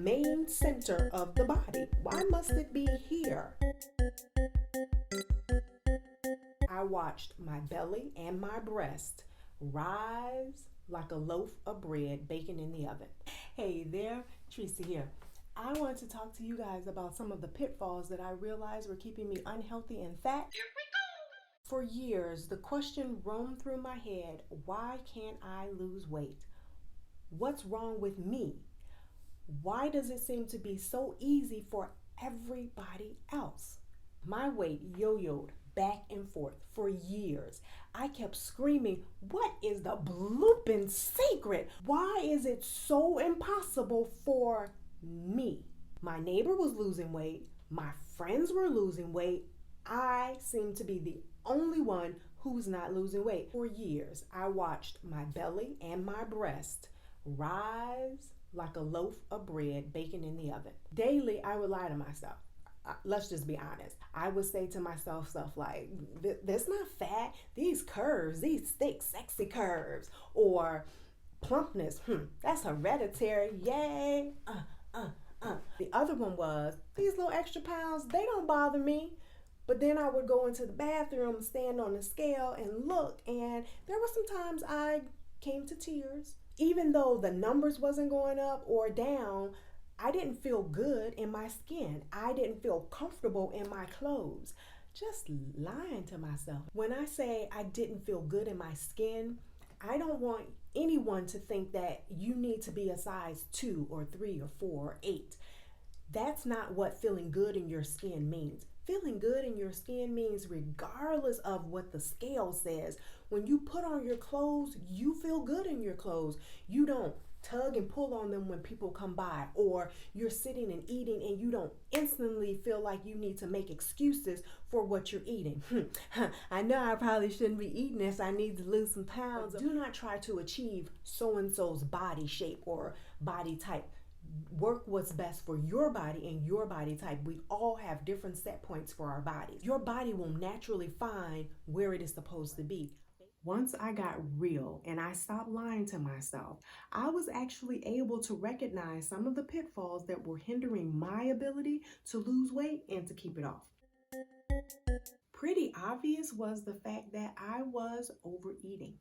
main center of the body. Why must it be here? I watched my belly and my breast rise like a loaf of bread baking in the oven. Hey there, Teresa here. I wanted to talk to you guys about some of the pitfalls that I realized were keeping me unhealthy and fat. Here we go! For years, the question roamed through my head, why can't I lose weight? What's wrong with me? Why does it seem to be so easy for everybody else? My weight yo-yoed back and forth for years. I kept screaming, what is the blooping secret? Why is it so impossible for me? My neighbor was losing weight. My friends were losing weight. I seemed to be the only one who's not losing weight. For years, I watched my belly and my breast rise like a loaf of bread baking in the oven. Daily, I would lie to myself. Let's just be honest. I would say to myself stuff like, that's not fat. These curves, these thick, sexy curves. Or plumpness, that's hereditary. Yay. The other one was, these little extra pounds, they don't bother me. But then I would go into the bathroom, stand on the scale and look. And there were some times I came to tears. Even though the numbers wasn't going up or down, I didn't feel good in my skin. I didn't feel comfortable in my clothes. Just lying to myself. When I say I didn't feel good in my skin, I don't want anyone to think that you need to be a size 2 or 3 or 4 or 8. That's not what feeling good in your skin means. Feeling good in your skin means regardless of what the scale says, when you put on your clothes, you feel good in your clothes. You don't tug and pull on them when people come by, or you're sitting and eating and you don't instantly feel like you need to make excuses for what you're eating. I know I probably shouldn't be eating this. I need to lose some pounds. Do not try to achieve so-and-so's body shape or body type. Work what's best for your body and your body type. We all have different set points for our bodies. Your body will naturally find where it is supposed to be. Once I got real and I stopped lying to myself, I was actually able to recognize some of the pitfalls that were hindering my ability to lose weight and to keep it off. Pretty obvious was the fact that I was overeating.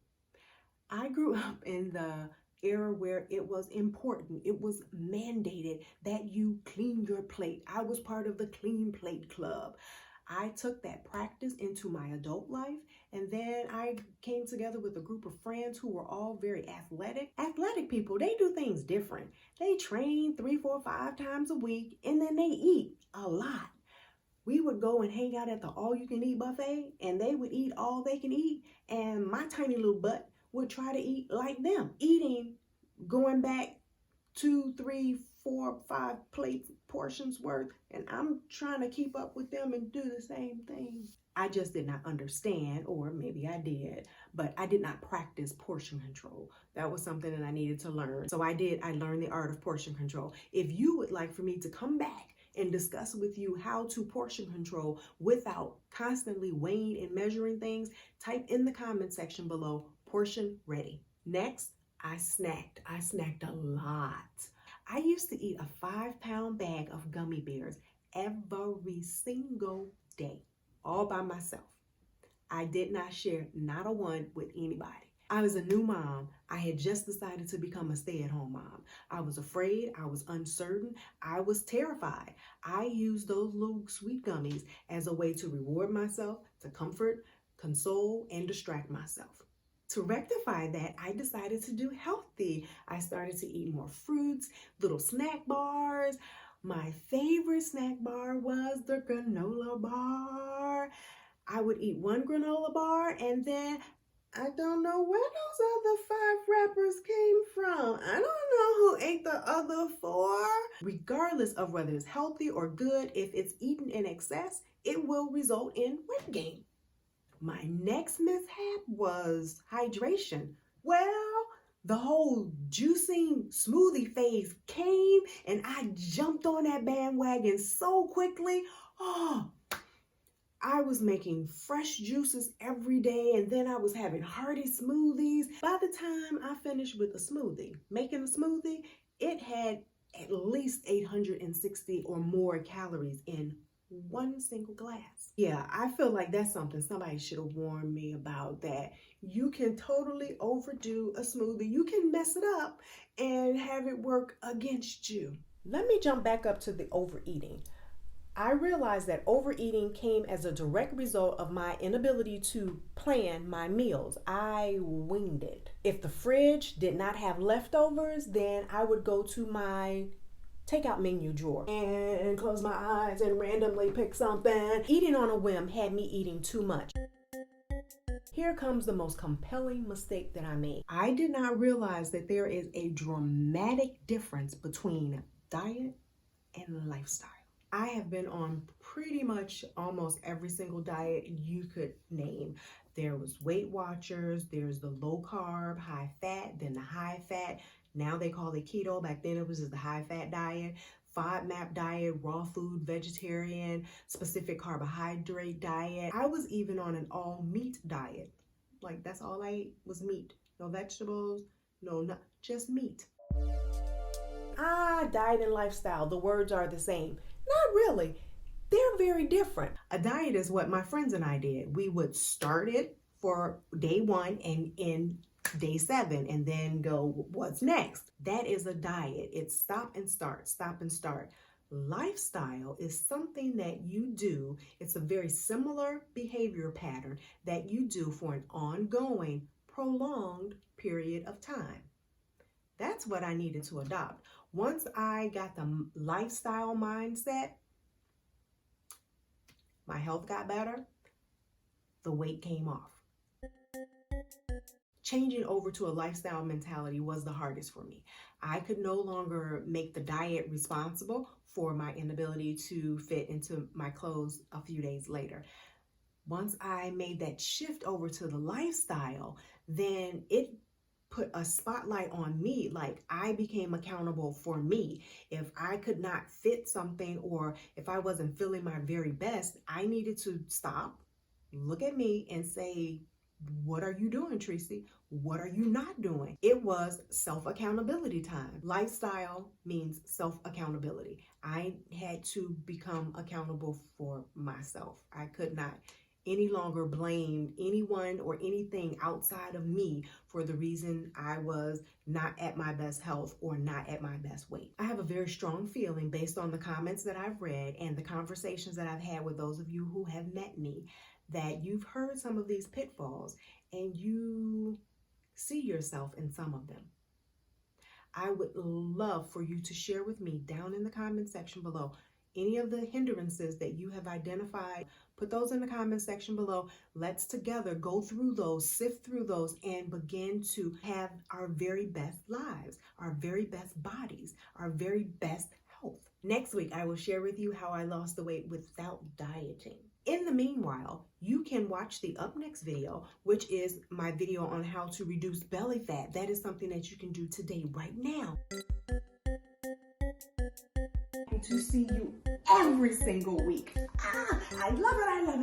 I grew up in the era where it was important, it was mandated that you clean your plate. I was part of the clean plate club. I took that practice into my adult life, and then I came together with a group of friends who were all very athletic. Athletic people, they do things different. They train 3, 4, 5 times a week, and then they eat a lot. We would go and hang out at the all-you-can-eat buffet, and they would eat all they can eat, and my tiny little butt would try to eat like them, eating, going back 2, 3, 4, 5 plates, portions worth, and I'm trying to keep up with them and do the same thing. I just did not understand, or maybe I did, but I did not practice portion control. That was something that I needed to learn. So I learned the art of portion control. If you would like for me to come back and discuss with you how to portion control without constantly weighing and measuring things, type in the comment section below, portion ready. Next, I snacked. I snacked a lot. I used to eat a 5-pound bag of gummy bears every single day, all by myself. I did not share not a one with anybody. I was a new mom. I had just decided to become a stay-at-home mom. I was afraid. I was uncertain. I was terrified. I used those little sweet gummies as a way to reward myself, to comfort, console, and distract myself. To rectify that, I decided to do healthy. I started to eat more fruits, little snack bars. My favorite snack bar was the granola bar. I would eat one granola bar and then I don't know where those other 5 wrappers came from. I don't know who ate the other 4. Regardless of whether it's healthy or good, if it's eaten in excess, it will result in weight gain. My next mishap was hydration. Well, the whole juicing smoothie phase came and I jumped on that bandwagon so quickly. I was making fresh juices every day, and then I was having hearty smoothies. By the time I finished with a smoothie, making a smoothie, it had at least 860 or more calories in one single glass. Yeah, I feel like that's something somebody should have warned me about, that you can totally overdo a smoothie. You can mess it up and have it work against you. Let me jump back up to the overeating. I realized that overeating came as a direct result of my inability to plan my meals. I winged it. If the fridge did not have leftovers, then I would go to my takeout menu drawer and close my eyes and randomly pick something. Eating on a whim had me eating too much. Here comes the most compelling mistake that I made. I did not realize that there is a dramatic difference between diet and lifestyle. I have been on pretty much almost every single diet you could name. There was Weight Watchers, there's the low carb, high fat, then the high fat. Now they call it keto. Back then it was just the high fat diet, FODMAP diet, raw food, vegetarian, specific carbohydrate diet. I was even on an all meat diet. Like that's all I ate was meat. No vegetables, just meat. Diet and lifestyle, the words are the same. Not really. They're very different. A diet is what my friends and I did. We would start it for day 1 and end day 7 and then go, what's next? That is a diet. It's stop and start, stop and start. Lifestyle is something that you do. It's a very similar behavior pattern that you do for an ongoing, prolonged period of time. That's what I needed to adopt. Once I got the lifestyle mindset, my health got better, the weight came off. Changing over to a lifestyle mentality was the hardest for me. I could no longer make the diet responsible for my inability to fit into my clothes a few days later. Once I made that shift over to the lifestyle, then it put a spotlight on me. Like I became accountable for me. If I could not fit something or if I wasn't feeling my very best, I needed to stop, look at me and say, what are you doing, Tracy? What are you not doing? It was self-accountability time. Lifestyle means self-accountability. I had to become accountable for myself. I could not any longer blame anyone or anything outside of me for the reason I was not at my best health or not at my best weight. I have a very strong feeling based on the comments that I've read and the conversations that I've had with those of you who have met me that you've heard some of these pitfalls and you see yourself in some of them. I would love for you to share with me down in the comment section below any of the hindrances that you have identified. Put those in the comment section below. Let's together go through those, sift through those, and begin to have our very best lives, our very best bodies, our very best health. Next week, I will share with you how I lost the weight without dieting. In the meanwhile, you can watch the up next video, which is my video on how to reduce belly fat. That is something that you can do today, right now. To see you every single week. I love it. I love it.